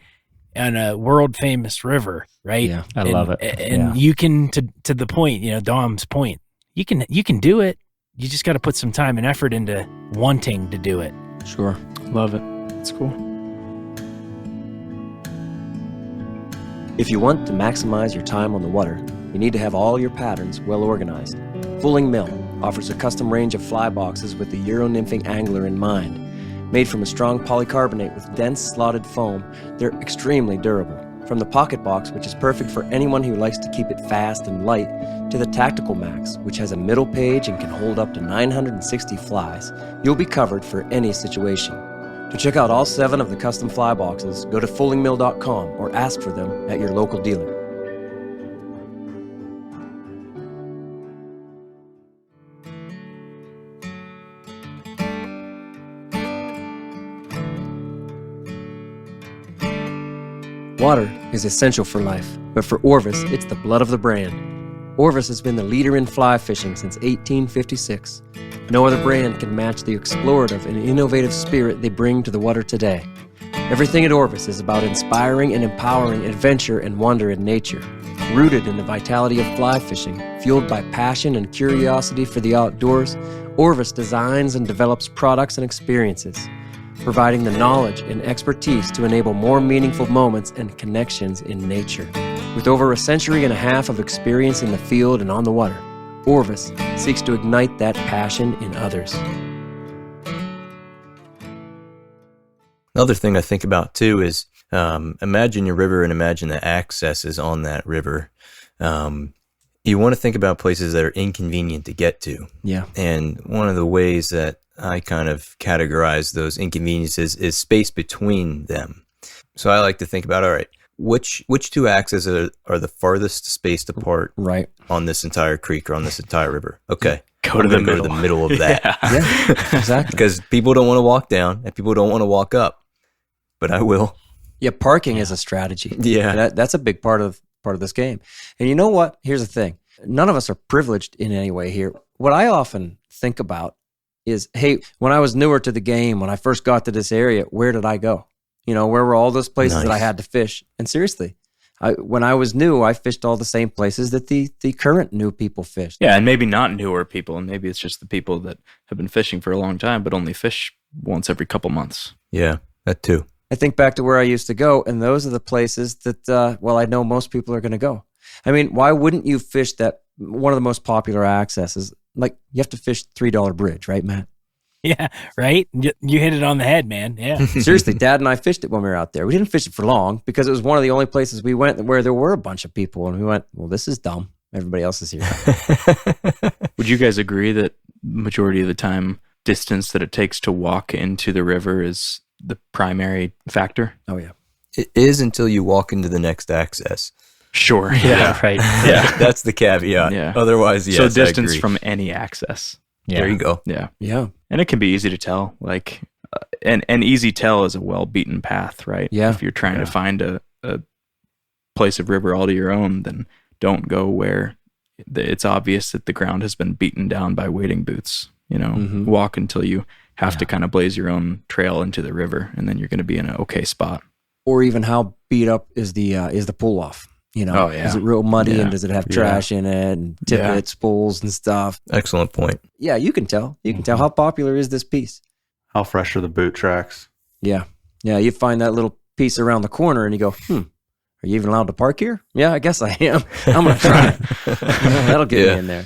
on a world famous river, right? Yeah. I love it. And you can, to the point, Dom's point, you can do it. You just got to put some time and effort into wanting to do it. Sure. Love it. It's cool. If you want to maximize your time on the water, you need to have all your patterns well organized. Fulling Mill offers a custom range of fly boxes with the Euro-nymphing angler in mind. Made from a strong polycarbonate with dense slotted foam, they're extremely durable. From the pocket box, which is perfect for anyone who likes to keep it fast and light, to the Tactical Max, which has a middle page and can hold up to 960 flies, you'll be covered for any situation. To check out all 7 of the custom fly boxes, go to fullingmill.com or ask for them at your local dealer. Water is essential for life, but for Orvis, it's the blood of the brand. Orvis has been the leader in fly fishing since 1856. No other brand can match the explorative and innovative spirit they bring to the water today. Everything at Orvis is about inspiring and empowering adventure and wonder in nature. Rooted in the vitality of fly fishing, fueled by passion and curiosity for the outdoors, Orvis designs and develops products and experiences, providing the knowledge and expertise to enable more meaningful moments and connections in nature. With over a century and a half of experience in the field and on the water, Orvis seeks to ignite that passion in others. Another thing I think about too is imagine your river and imagine the accesses on that river. You want to think about places that are inconvenient to get to. Yeah. And one of the ways that I kind of categorize those inconveniences is space between them. So I like to think about, all right, which 2 accesses are the farthest spaced apart Right. on this entire creek or on this entire river? Okay. Go to the middle. Go to the middle of that. Yeah, exactly. Because people don't want to walk down and people don't want to walk up. But I will. Yeah, parking is a strategy. Yeah. That's a big part of this game. And you know what? Here's the thing. None of us are privileged in any way here. What I often think about is, hey, when I was newer to the game, when I first got to this area, where did I go? Where were all those places that I had to fish? And seriously, when I was new, I fished all the same places that the current new people fished. Yeah, and maybe not newer people, and maybe it's just the people that have been fishing for a long time, but only fish once every couple months. Yeah, that too. I think back to where I used to go, and those are the places that, I know most people are going to go. I mean, why wouldn't you fish that one of the most popular accesses? Like, you have to fish $3 bridge, right, Matt? Yeah, right? You hit it on the head, man. Yeah. Seriously, Dad and I fished it when we were out there. We didn't fish it for long because it was one of the only places we went where there were a bunch of people. And we went, well, this is dumb. Everybody else is here. Would you guys agree that majority of the time, distance that it takes to walk into the river is the primary factor? Oh, yeah. It is until you walk into the next access. Sure. Yeah, right. Yeah, that's the caveat. Yeah. Otherwise, yes, So I distance agree. from any access. Yeah. There you go. Yeah. Yeah. And it can be easy to tell. Like, an easy tell is a well-beaten path, right? Yeah. If you're trying to find a place of river all to your own, then don't go where it's obvious that the ground has been beaten down by wading boots. Walk until you have to kind of blaze your own trail into the river, and then you're going to be in an okay spot. Or even how beat up is the pull off? Oh, yeah. Is it real muddy Yeah. and does it have trash in it and tippets, spools and stuff? Excellent point. Yeah, you can tell. You can tell how popular is this piece. How fresh are the boot tracks? Yeah. Yeah, you find that little piece around the corner and you go, are you even allowed to park here? Yeah, I guess I am. I'm going to try it. That'll get me in there.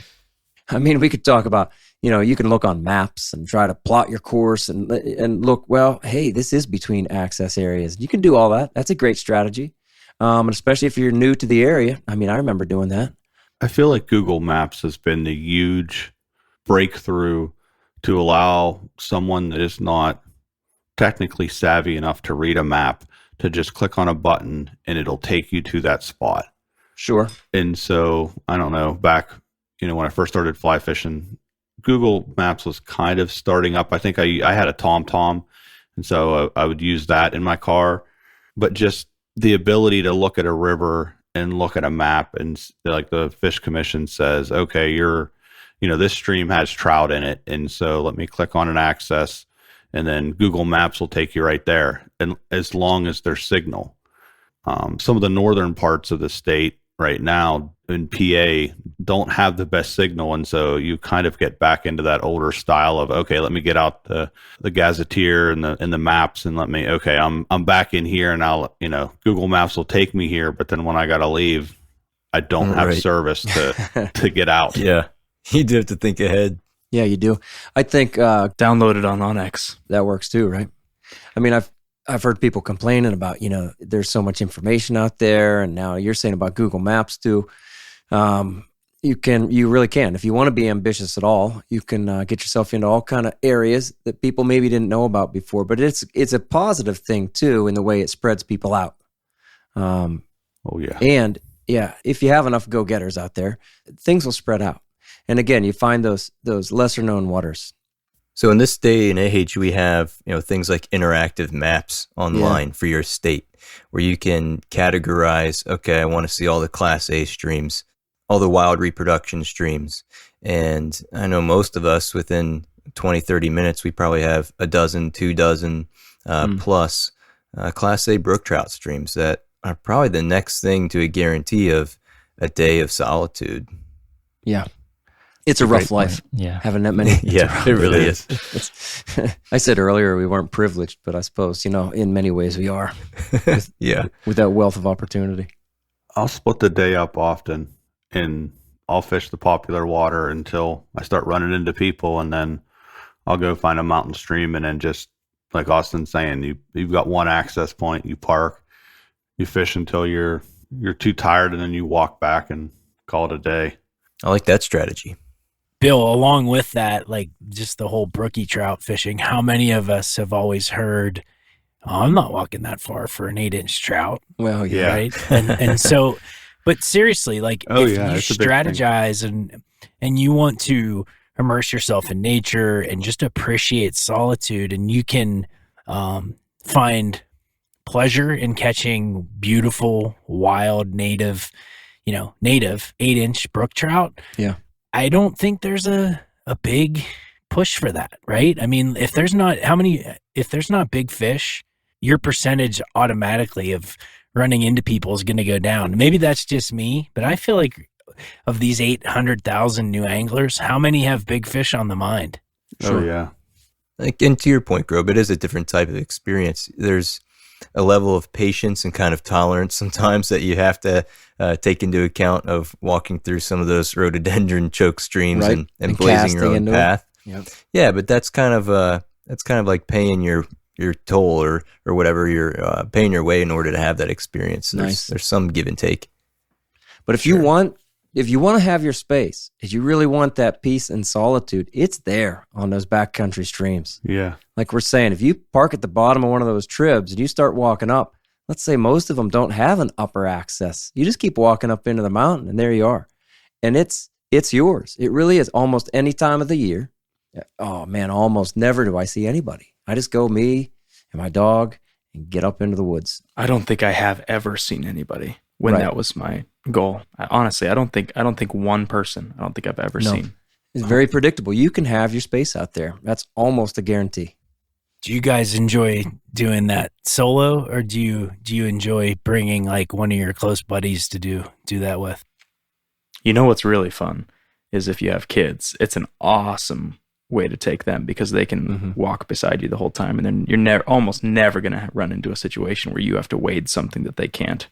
I mean, we could talk about, you can look on maps and try to plot your course and look, well, hey, this is between access areas. You can do all that. That's a great strategy. And especially if you're new to the area. I mean, I remember doing that. I feel like Google Maps has been the huge breakthrough to allow someone that is not technically savvy enough to read a map to just click on a button and it'll take you to that spot. Sure. And so, I don't know, back, when I first started fly fishing, Google Maps was kind of starting up. I think I had a TomTom, and so I would use that in my car. but just the ability to look at a river and look at a map, and like the Fish Commission says, okay, this stream has trout in it, and so let me click on an access, and then Google Maps will take you right there, and as long as there's signal. Some of the northern parts of the state right now in PA don't have the best signal, and so you kind of get back into that older style of, okay, let me get out the gazetteer and the maps, and I'm back in here, and I'll Google Maps will take me here, but then when I gotta leave, I don't have service to get out. Yeah, you do have to think ahead. Yeah, you do. I think download it on Onyx. That works too, right? I mean, I've heard people complaining about, there's so much information out there, and now you're saying about Google Maps too. You really can. If you want to be ambitious at all, you can get yourself into all kind of areas that people maybe didn't know about before. But it's a positive thing too in the way it spreads people out. Oh yeah. And yeah, if you have enough go-getters out there, things will spread out. And again, you find those lesser known waters. So in this day and age, we have things like interactive maps online for your state, where you can categorize. Okay, I want to see all the Class A streams, all the wild reproduction streams, and I know most of us within 20, 30 minutes, we probably have a dozen, 2 dozen plus Class A brook trout streams that are probably the next thing to a guarantee of a day of solitude. Yeah. It's a rough life. Yeah. Having that many. Yeah, it really is. I said earlier we weren't privileged, but I suppose, in many ways we are. With that wealth of opportunity. I'll split the day up often, and I'll fish the popular water until I start running into people, and then I'll go find a mountain stream, and then just like Austin's saying, you've got one access point, you park, you fish until you're too tired, and then you walk back and call it a day. I like that strategy. Bill, along with that, like just the whole brookie trout fishing, how many of us have always heard, I'm not walking that far for an 8-inch trout. Well, yeah. Right. And so, but seriously, like if you strategize and you want to immerse yourself in nature and just appreciate solitude, and you can find pleasure in catching beautiful, wild, native 8-inch brook trout. Yeah. I don't think there's a big push for that, right? I mean, if there's not big fish, your percentage automatically of running into people is going to go down. Maybe that's just me, but I feel like of these 800,000 new anglers, how many have big fish on the mind? Sure. Oh yeah. And to your point, Grobe, it is a different type of experience. There's a level of patience and kind of tolerance sometimes that you have to take into account of walking through some of those rhododendron choke streams and blazing your own path. Yep. Yeah, but that's kind of like paying your toll or whatever, you're paying your way in order to have that experience. There's some give and take. But if you want to have your space, if you really want that peace and solitude, it's there on those backcountry streams. Yeah. Like we're saying, if you park at the bottom of one of those tribs and you start walking up, let's say most of them don't have an upper access. You just keep walking up into the mountain and there you are. And it's yours. It really is almost any time of the year. Oh man, almost never do I see anybody. I just go me and my dog and get up into the woods. I don't think I have ever seen anybody when that was my goal. Honestly, I don't think one person. I don't think I've ever seen. It's very predictable. You can have your space out there. That's almost a guarantee. Do you guys enjoy doing that solo, or do you enjoy bringing like one of your close buddies to do that with? You know what's really fun is if you have kids. It's an awesome way to take them because they can walk beside you the whole time, and then you're almost never going to run into a situation where you have to wade something that they can't,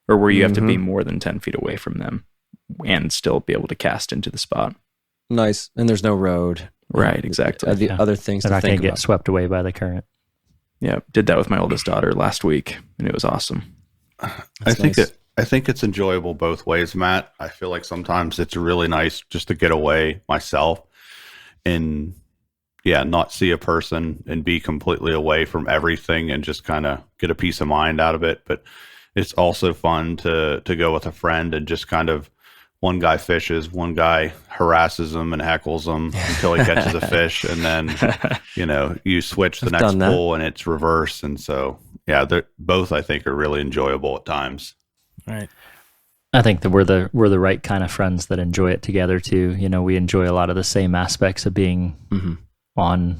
or where you have to be more than 10 feet away from them and still be able to cast into the spot. Nice. And there's no road. Right, exactly. The other things they're to not think going to about. get swept away by the current. Yeah, did that with my oldest daughter last week, and it was awesome. I think it's enjoyable both ways, Matt. I feel like sometimes it's really nice just to get away myself and not see a person and be completely away from everything and just kind of get a peace of mind out of it. But it's also fun to go with a friend and just kind of, one guy fishes, one guy harasses him and heckles him until he catches a fish, and then you switch the next pull and it's reverse, and so yeah, they're both, I think, are really enjoyable at times. Right. I think that we're the right kind of friends that enjoy it together too. You know, we enjoy a lot of the same aspects of being on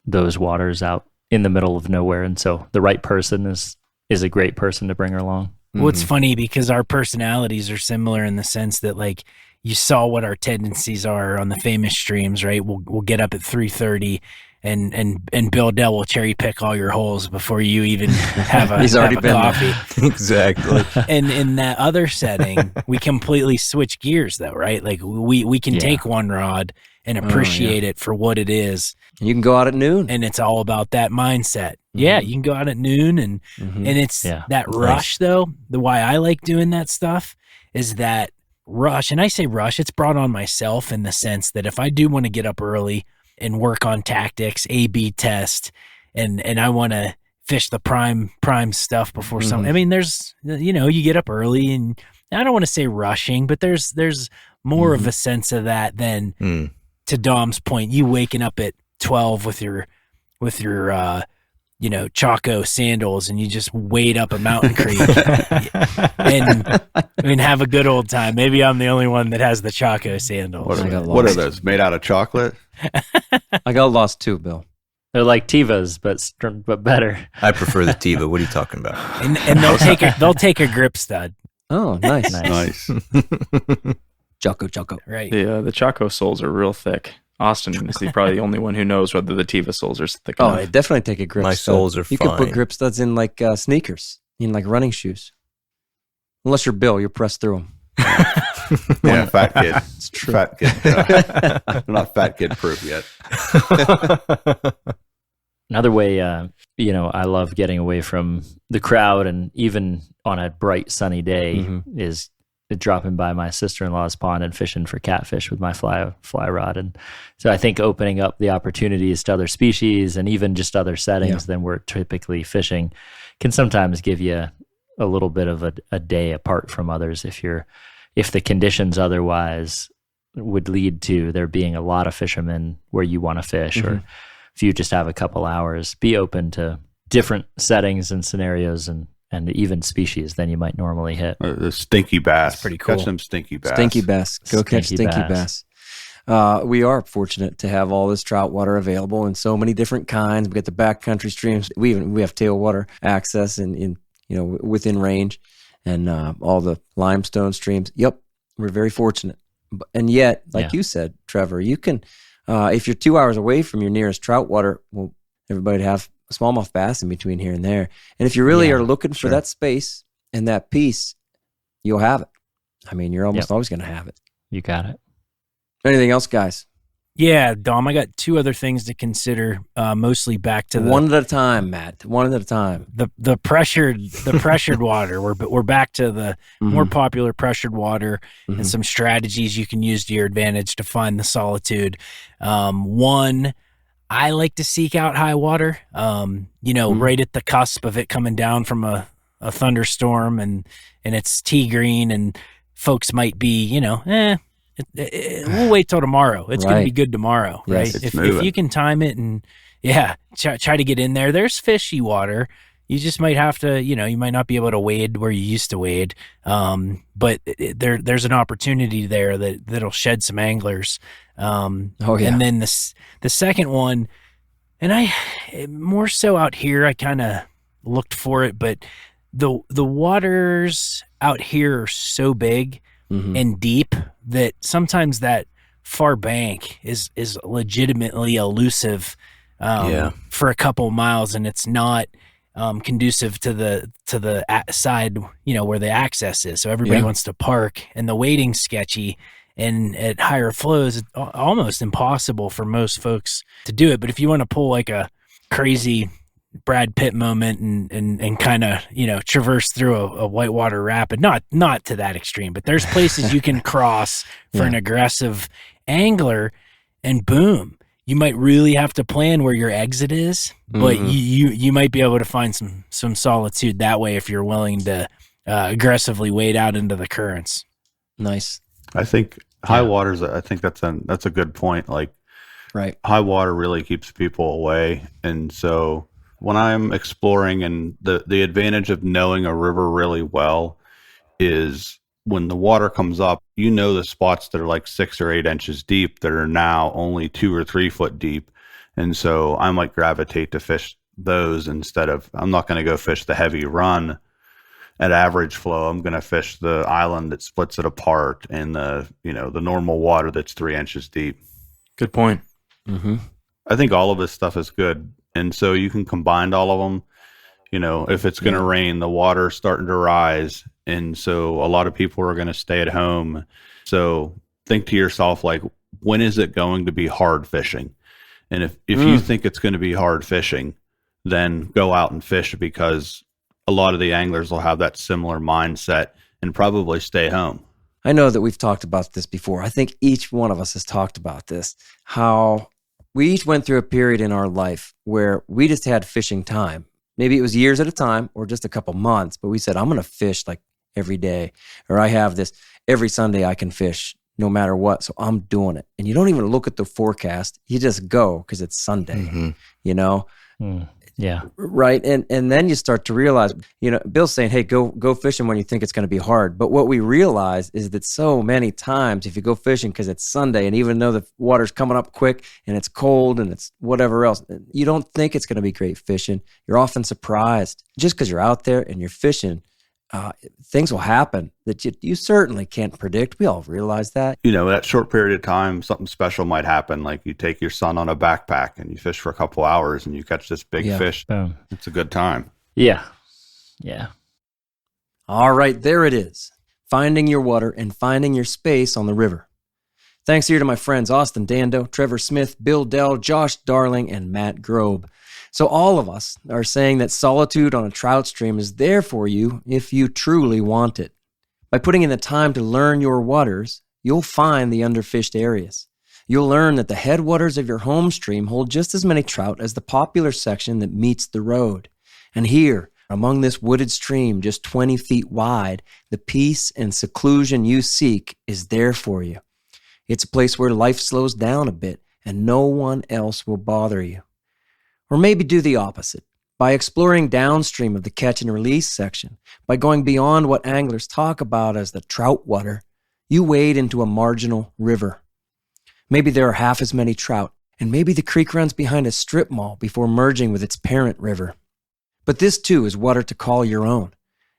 those waters out in the middle of nowhere, and so the right person is a great person to bring her along. Well, it's funny because our personalities are similar in the sense that, like, you saw what our tendencies are on the famous streams, right? We'll get up at 3:30 and Bill Dell will cherry pick all your holes before you even have a, He's already been coffee. Exactly. And in that other setting, we completely switch gears though, right? Like we can take one rod and appreciate it for what it is. You can go out at noon. And it's all about that mindset. Yeah, you can go out at noon and it's that rush though. The why I like doing that stuff is that rush. And I say rush, it's brought on myself in the sense that if I do want to get up early and work on tactics, A/B test, and I want to fish the prime stuff before some. I mean, there's, you know, you get up early, and I don't want to say rushing, but there's more of a sense of that than to Dom's point. You waking up at 12 with your you know, Chaco sandals, and you just wade up a mountain creek and have a good old time. Maybe I'm the only one that has the Chaco sandals. What are those? Made out of chocolate? I got lost too, Bill. They're like Tivas, but better. I prefer the Tiva. What are you talking about? And they'll take a grip stud. Oh, nice. Nice. Chaco. Right. The Chaco soles are real thick. Austin is probably the only one who knows whether the Tiva soles are thick Oh, enough. I definitely take a grip My stud. soles are You fine. could put grip studs in like sneakers, in like running shoes. Unless you're Bill, you're pressed through them. Yeah, fat kid. It's true. Fat kid. They're not fat kid proof yet. Another way, you know, I love getting away from the crowd, and even on a bright sunny day, is dropping by my sister-in-law's pond and fishing for catfish with my fly rod. And so I think opening up the opportunities to other species and even just other settings than we're typically fishing can sometimes give you a little bit of a day apart from others if the conditions otherwise would lead to there being a lot of fishermen where you want to fish, or if you just have a couple hours, be open to different settings and scenarios and even species than you might normally hit. The stinky bass. That's pretty cool. Catch them stinky bass. Stinky bass. Go catch Stinky stinky bass. We are fortunate to have all this trout water available in so many different kinds. We got the backcountry streams. We have tailwater access in you know, within range, and all the limestone streams. Yep, we're very fortunate. And yet, like you said, Trevor, you can if you're 2 hours away from your nearest trout water, well, everybody would have a smallmouth bass in between here and there. And if you really are looking for that space and that piece, you'll have it. I mean, you're almost always going to have it. You got it. Anything else, guys? Yeah, Dom, I got two other things to consider, mostly back to one at a time, Matt. One at a time. The pressured water. We're back to the more popular pressured water and some strategies you can use to your advantage to find the solitude. One, I like to seek out high water, you know, right at the cusp of it coming down from a thunderstorm, and it's tea green, and folks might be, you know, we'll wait till tomorrow. It's going to be good tomorrow, right? If you can time it and try to get in there. There's fishy water. You just might have to, you know, you might not be able to wade where you used to wade. But there's an opportunity there that'll shed some anglers. And then the second one, and I more so out here, I kind of looked for it, but the waters out here are so big and deep that sometimes that far bank is legitimately elusive for a couple of miles, and it's not conducive to the side, you know, where the access is. So everybody wants to park, and the wading's sketchy, and at higher flows, it's almost impossible for most folks to do it. But if you want to pull like a crazy Brad Pitt moment and kind of, you know, traverse through a whitewater rapid, not to that extreme, but there's places you can cross for an aggressive angler, and boom, you might really have to plan where your exit is, but you might be able to find some solitude that way if you're willing to aggressively wade out into the currents. Nice. I think high waters, I think that's a good point. Like, high water really keeps people away, and so When I'm exploring, and the advantage of knowing a river really well is when the water comes up, the spots that are like 6 or 8 inches deep that are now only 2 or 3 foot deep. And so I might gravitate to fish those instead of, I'm not going to go fish the heavy run at average flow. I'm going to fish the island that splits it apart and the normal water that's 3 inches deep. Good point. Mm-hmm. I think all of this stuff is good. And so you can combine all of them. If it's going to rain, the water's starting to rise. And so a lot of people are going to stay at home. So think to yourself, like, when is it going to be hard fishing? And if you think it's going to be hard fishing, then go out and fish, because a lot of the anglers will have that similar mindset and probably stay home. I know that we've talked about this before. I think each one of us has talked about this, how we each went through a period in our life where we just had fishing time. Maybe it was years at a time or just a couple months, but we said, I'm going to fish like every day, or I have this every Sunday I can fish no matter what. So I'm doing it. And you don't even look at the forecast. You just go because it's Sunday, Yeah. Right. And then you start to realize, Bill's saying, hey, go fishing when you think it's going to be hard. But what we realize is that so many times if you go fishing because it's Sunday, and even though the water's coming up quick and it's cold and it's whatever else, you don't think it's going to be great fishing. You're often surprised just because you're out there and you're fishing. Things will happen that you certainly can't predict. We all realize that. That short period of time, something special might happen. Like you take your son on a backpack and you fish for a couple hours and you catch this big fish. Boom. It's a good time. Yeah. Yeah. All right, there it is. Finding your water and finding your space on the river. Thanks here to my friends Austin Dando, Trevor Smith, Bill Dell, Josh Darling, and Matt Grobe. So all of us are saying that solitude on a trout stream is there for you if you truly want it. By putting in the time to learn your waters, you'll find the underfished areas. You'll learn that the headwaters of your home stream hold just as many trout as the popular section that meets the road. And here, among this wooded stream just 20 feet wide, the peace and seclusion you seek is there for you. It's a place where life slows down a bit and no one else will bother you. Or maybe do the opposite, by exploring downstream of the catch and release section, by going beyond what anglers talk about as the trout water, you wade into a marginal river. Maybe there are half as many trout, and maybe the creek runs behind a strip mall before merging with its parent river. But this too is water to call your own.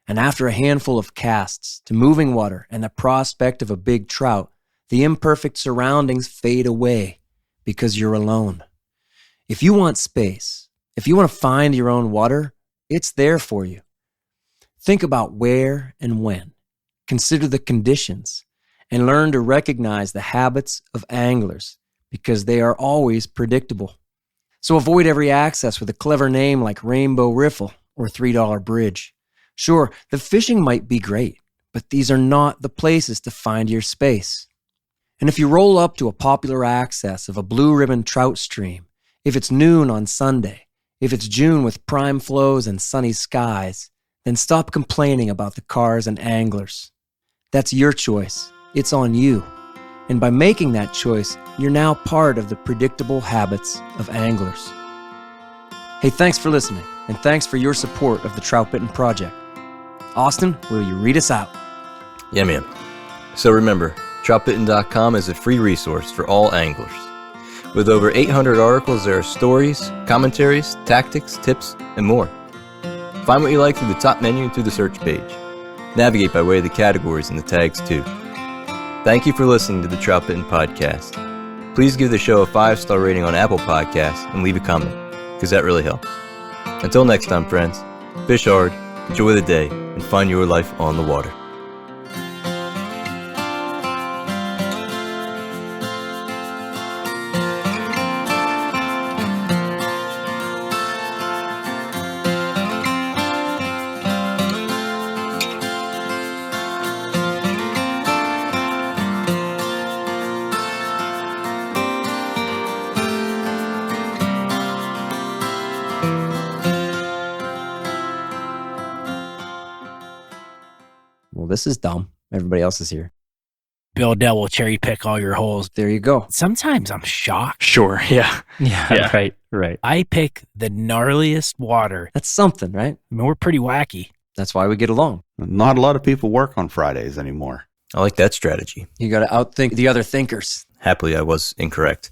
And after a handful of casts to moving water and the prospect of a big trout, the imperfect surroundings fade away because you're alone. If you want space, if you want to find your own water, it's there for you. Think about where and when. Consider the conditions and learn to recognize the habits of anglers because they are always predictable. So avoid every access with a clever name like Rainbow Riffle or $3 Bridge. Sure, the fishing might be great, but these are not the places to find your space. And if you roll up to a popular access of a blue ribbon trout stream, if it's noon on Sunday, if it's June with prime flows and sunny skies, then stop complaining about the cars and anglers. That's your choice. It's on you. And by making that choice, you're now part of the predictable habits of anglers. Hey, thanks for listening, and thanks for your support of the Troutbitten Project. Austin, will you read us out? Yeah, man. So remember, troutbitten.com is a free resource for all anglers. With over 800 articles, there are stories, commentaries, tactics, tips, and more. Find what you like through the top menu and through the search page. Navigate by way of the categories and the tags too. Thank you for listening to the Troutbitten Podcast. Please give the show a 5-star rating on Apple Podcasts and leave a comment, because that really helps. Until next time, friends, fish hard, enjoy the day, and find your life on the water. Well, this is dumb. Everybody else is here. Bill Dell will cherry pick all your holes. There you go. Sometimes I'm shocked. Sure. Yeah. Yeah. Right. I pick the gnarliest water. That's something, right? I mean, we're pretty wacky. That's why we get along. Not a lot of people work on Fridays anymore. I like that strategy. You got to outthink the other thinkers. Happily, I was incorrect.